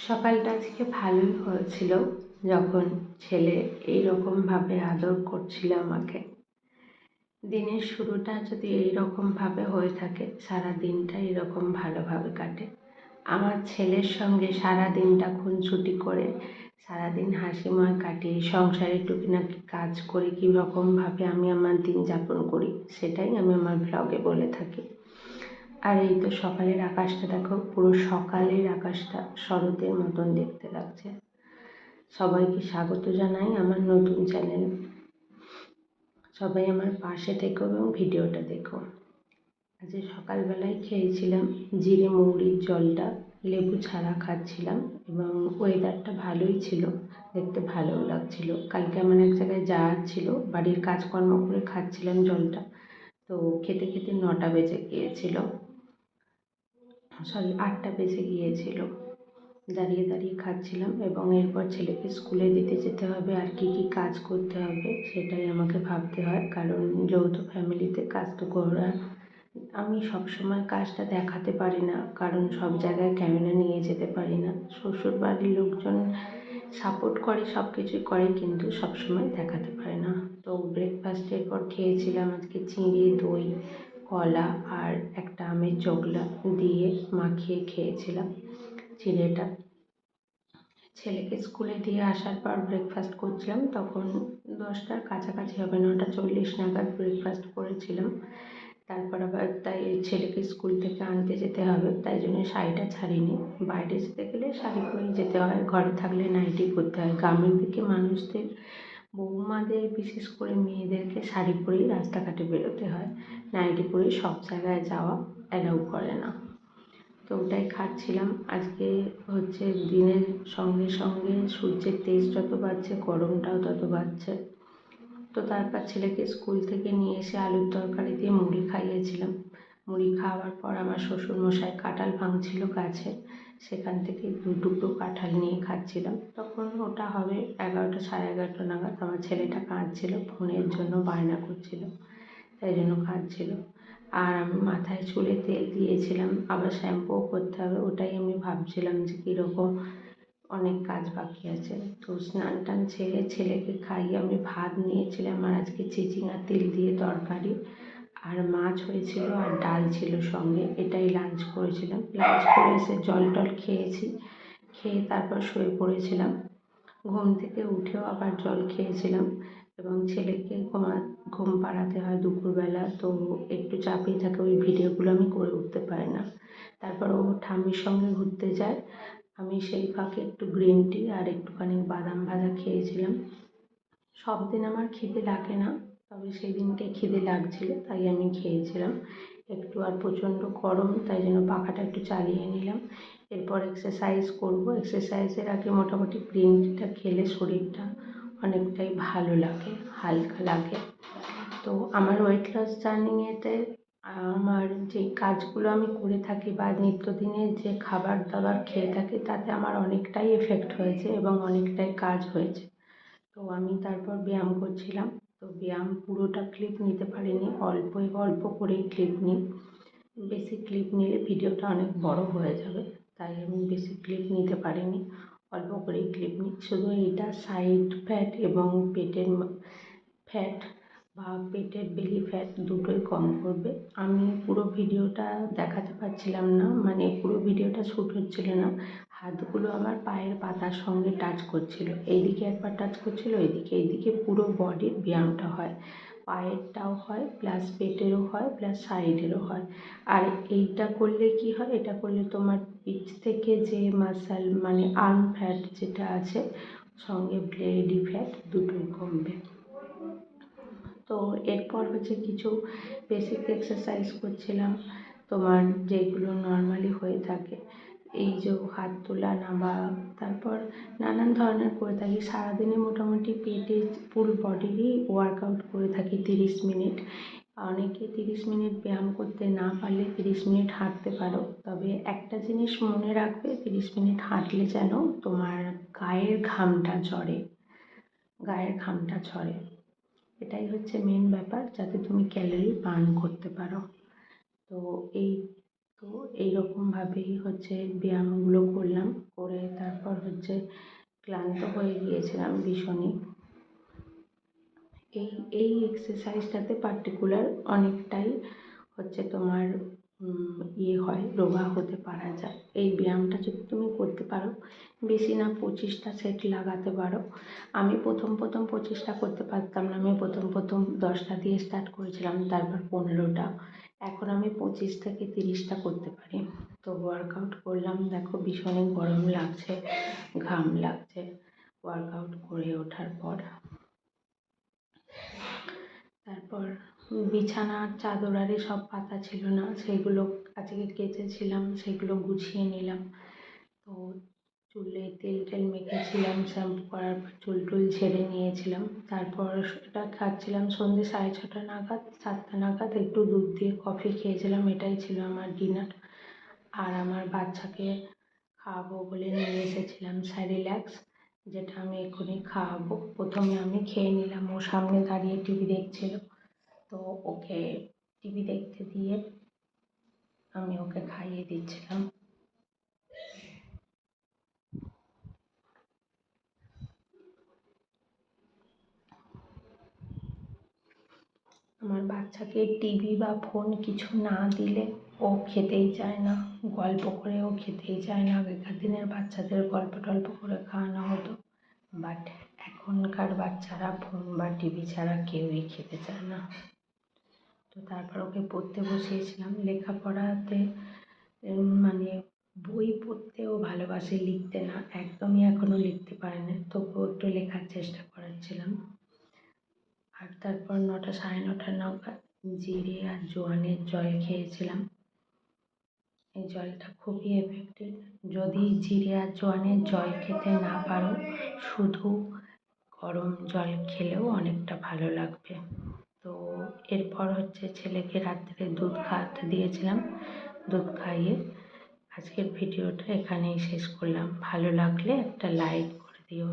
সকালটা আজকে ভালোই হয়েছিল যখন ছেলে এইরকমভাবে আদর করছিল আমাকে। দিনের শুরুটা যদি এইরকমভাবে হয়ে থাকে সারা দিনটা এরকম ভালোভাবে কাটে। আমার ছেলের সঙ্গে সারা দিনটা খুনসুটি করে সারাদিন হাসিময় কাটিয়ে সংসারে টুকিটাকি কাজ করে কীরকমভাবে আমি আমার দিন যাপন করি সেটাই আমি আমার ব্লগে বলে থাকি। আর এই তো সকালের আকাশটা দেখো, পুরো সকালের আকাশটা শরতের মতন দেখতে লাগছে। সবাইকে স্বাগত জানাই আমার নতুন চ্যানেল। সবাই আমার পাশে থেকো এবং ভিডিওটা দেখো। আজ সকালবেলায় খেয়েছিলাম জিরে মৌরির জলটা, লেবু ছাড়া খাচ্ছিলাম এবং ওয়েদারটা ভালোই ছিল, দেখতে ভালোও লাগছিল। কালকে আমার এক জায়গায় যাওয়ার ছিল, বাড়ির কাজকর্ম করে খাচ্ছিলাম জলটা, তো খেতে খেতে 9টা বেজে গিয়েছিল, 8টা বেজে গিয়েছিল। দাঁড়িয়ে দাঁড়িয়ে খাচ্ছিলাম এবং এরপর ছেলেকে স্কুলে দিতে যেতে হবে, আর কি কি কাজ করতে হবে সেটাই আমাকে ভাবতে হয়, কারণ যৌথ ফ্যামিলিতে কাজ তো করা, আমি সবসময় কাজটা দেখাতে পারি না, কারণ সব জায়গায় ক্যামেরা নিয়ে যেতে পারি না। শ্বশুর বাড়ির লোকজন সাপোর্ট করে, সব কিছুই করে, কিন্তু সবসময় দেখাতে পারে না। তো ব্রেকফাস্টের পর খেয়েছিলাম আজকে চিঁড়ে, দই, কলা আর একটা আমের চোখলা দিয়ে মাখিয়ে খেয়েছিলাম চিড়েটা। ছেলেকে স্কুলে দিয়ে আসার পর ব্রেকফাস্ট করছিলাম, তখন 10টার কাছাকাছি হবে, 9টা 40 নাগাদ ব্রেকফাস্ট করেছিলাম। তারপর আবার তাই ছেলেকে স্কুল থেকে আনতে যেতে হবে, তাই জন্য শাড়িটা ছাড়িনি। বাইরে যেতে গেলে শাড়ি পরেই যেতে হয়, ঘরে থাকলে নাইটি পরতে হয়। গ্রামের দিকে মানুষদের, বৌমাদের, বিশেষ করে মেয়েদেরকে শাড়ি পরেই রাস্তাঘাটে বেরোতে হয়, নাইটি পরে সব জায়গায় যাওয়া অ্যালাউ করে না। তো ওটাই খাচ্ছিলাম। আজকে হচ্ছে দিনের সঙ্গে সঙ্গে সূর্যের তেজ যত বাড়ছে গরমটাও তত বাড়ছে। তো তারপর ছেলেকে স্কুল থেকে নিয়ে এসে আলুর তরকারি দিয়ে মুড়ি খাইয়েছিলাম। মুড়ি খাওয়ার পর আমার শ্বশুরমশাই কাঁঠাল ভাঙছিল গাছে, সেখান থেকে 2 টুকরো কাঁঠাল নিয়ে খাচ্ছিলাম। তখন ওটা হবে 11টা 11:30 নাগাদ। আমার ছেলেটা কাঁদছিল, ফোনের জন্য বায়না করছিল, তাই জন্য কাঁদছিল। আর আমি মাথায় চুলে তেল দিয়েছিলাম, আবার শ্যাম্পুও করতে হবে, ওটাই আমি ভাবছিলাম যে কীরকম, অনেক কাজ বাকি আছে। তো স্নান টান ছেড়ে ছেলেকে খাইয়ে আমি ভাত নিয়েছিলাম, আর আজকে চিচিঙ্গা তেল দিয়ে তরকারি আর মাছ হয়েছিল আর ডাল ছিল সঙ্গে, এটাই লাঞ্চ করেছিলাম। লাঞ্চ করে এসে জল টল খেয়েছি, খেয়ে তারপর শুয়ে পড়েছিলাম। ঘুম থেকে উঠেও আবার জল খেয়েছিলাম এবং ছেলেকে ঘুম পাড়াতে হয় দুপুরবেলা, তো একটু চাপেই থাকে, ওই ভিডিওগুলো আমি করে উঠতে পারি না। তারপর ও ঠাম্মির সঙ্গে ঘুরতে যায়, আমি সেই ফাঁকে একটু গ্রিন টি আর একটুখানি বাদাম ভাজা খেয়েছিলাম। সব দিন আমার খিদে লাগে না, তবে সেই দিনকে খিদে লাগছিল তাই আমি খেয়েছিলাম একটু। আর প্রচণ্ড গরম, তাই জন্য পাখাটা একটু চালিয়ে নিলাম। এরপর এক্সারসাইজ করব। এক্সারসাইজের আগে মোটামুটি গ্রিন টিটা খেলে শরীরটা অনেকটাই ভালো লাগে, হালকা লাগে। তো আমার ওয়েট লস জার্নিতে আমার যে কাজগুলো আমি করে থাকি বা নিত্যদিনের যে খাবার দাবার খেয়ে থাকি, তাতে আমার অনেকটাই এফেক্ট হয়েছে এবং অনেকটাই কাজ হয়েছে। তো আমি তারপর ব্যায়াম করছিলাম, তো ব্যায়াম পুরোটা ক্লিপ নিতে পারিনি, অল্প অল্প করেই ক্লিপ নিই। বেশি ক্লিপ নিলে ভিডিওটা অনেক বড় হয়ে যাবে, তাই আমি বেশি ক্লিপ নিতে পারিনি, অল্প করেই ক্লিপ নিই। শুধু এইটা সাইড ফ্যাট এবং পেটের ফ্যাট বা পেটের বেলি ফ্যাট দুটোই কম করবে। আমি পুরো ভিডিওটা দেখাতে পারছিলাম না, মানে পুরো ভিডিওটা শ্যুট হচ্ছিল না, হাতগুলো আমার পায়ের পাতার সঙ্গে টাচ করছিল, এইদিকে একবার টাচ করছিল, এইদিকে পুরো বডির ব্যায়ামটা হয়, পায়েরটাও হয় প্লাস পেটেরও হয় প্লাস সাইডেরও হয়। আর এইটা করলে কি হয়, এটা করলে তোমার পিঠ থেকে যে মাসল মানে আর্ম ফ্যাট যেটা আছে, সঙ্গে বেলি ফ্যাট দুটোই কমবে। তো এরপর হচ্ছে কিছু বেসিক এক্সারসাইজ করছিলাম, তোমার যেগুলো নর্মালি হয়ে থাকে, এই যে হাত তোলা, নামা, তারপর নানান ধরনের করে থাকি। সারাদিনে মোটামুটি পেটে ফুল বডিরই ওয়ার্কআউট করে থাকি 30 মিনিট। অনেকে 30 মিনিট ব্যায়াম করতে না পারলে 30 মিনিট হাঁটতে পারো, তবে একটা জিনিস মনে রাখবে, 30 মিনিট হাঁটলে যেন তোমার গায়ের ঘামটা ঝরে, এটাই হচ্ছে মেন ব্যাপার, যাতে তুমি ক্যালোরি বার্ন করতে পারো। তো এইরকমভাবেই হচ্ছে ব্যায়ামগুলো করলাম, করে তারপর তারপর হচ্ছে ক্লান্ত হয়ে গিয়েছিলাম ভীষণই। এই এক্সারসাইজটাতে পার্টিকুলার অনেকটাই হচ্ছে তোমার হয়, রোগা হতে পারা যায়। এই ব্যায়ামটা যদি তুমি করতে পারো, বেশি না 25টা সেট লাগাতে পারো। আমি প্রথম 25টা করতে পারতাম না, আমি প্রথম 10টা দিয়ে স্টার্ট করেছিলাম, তারপর 15টা, এখন আমি 25 থেকে 30টা করতে পারি। তো ওয়ার্কআউট করলাম, দেখো ভীষণই গরম লাগছে, ঘাম লাগছে ওয়ার্কআউট করে ওঠার পর। তারপর বিছানার চাদর আরে সব পাতা ছিল না, সেগুলো আজকে কেচেছিলাম, সেগুলো গুছিয়ে নিলাম। তো চুলে তেল টেল মেখেছিলাম, শ্যাম্পু করার পর চুল টুল ছেড়ে নিয়েছিলাম। তারপর এটা খাচ্ছিলাম সন্ধ্যে 6:30 নাগাদ, 7টা নাগাদ একটু দুধ দিয়ে কফি খেয়েছিলাম। এটাই ছিল আমার ডিনার। আর আমার বাচ্চাকে খাওয়াবো বলে নিয়ে এসেছিলাম স্যারিল্যাক্স, যেটা আমি এক্ষুনি খাওয়াবো। প্রথমে আমি খেয়ে নিলাম, ও সামনে দাঁড়িয়ে টিভি দেখছিল, তো ওকে টিভি দেখতে দিয়ে আমি ওকে খাইয়ে দিচ্ছিলাম। আমার বাচ্চাকে টিভি বা ফোন কিছু না দিলে ও খেতেই চায় না, গল্প করেও খেতেই চায় না। আগেকার দিনের বাচ্চাদের গল্প টল্প করে খাওয়ানো হতো, বাট এখনকার বাচ্চারা ফোন বা টিভি ছাড়া কেউই খেতে চায় না। তো তারপর ওকে পড়তে বসিয়েছিলাম। লেখাপড়াতে মানে বই পড়তেও ভালোবাসে, লিখতে না, একদমই এখনও লিখতে পারে না, তবুও একটু লেখার চেষ্টা করাচ্ছিলাম। আর তারপর 9টা 9:30 নাগাদ জিরে আর জোয়ানের জল খেয়েছিলাম। এই জলটা খুবই এফেক্টিভ। যদি জিরে আর জোয়ানের জল খেতে না পারো, শুধু গরম জল খেলেও অনেকটা ভালো লাগবে। তো এরপর হচ্ছে ছেলেকে রাত্রে দুধ খাওয়াতে দিয়েছিলাম, দুধ খাইয়ে আজকের ভিডিওটা এখানেই শেষ করলাম। ভালো লাগলে একটা লাইক করে দিও।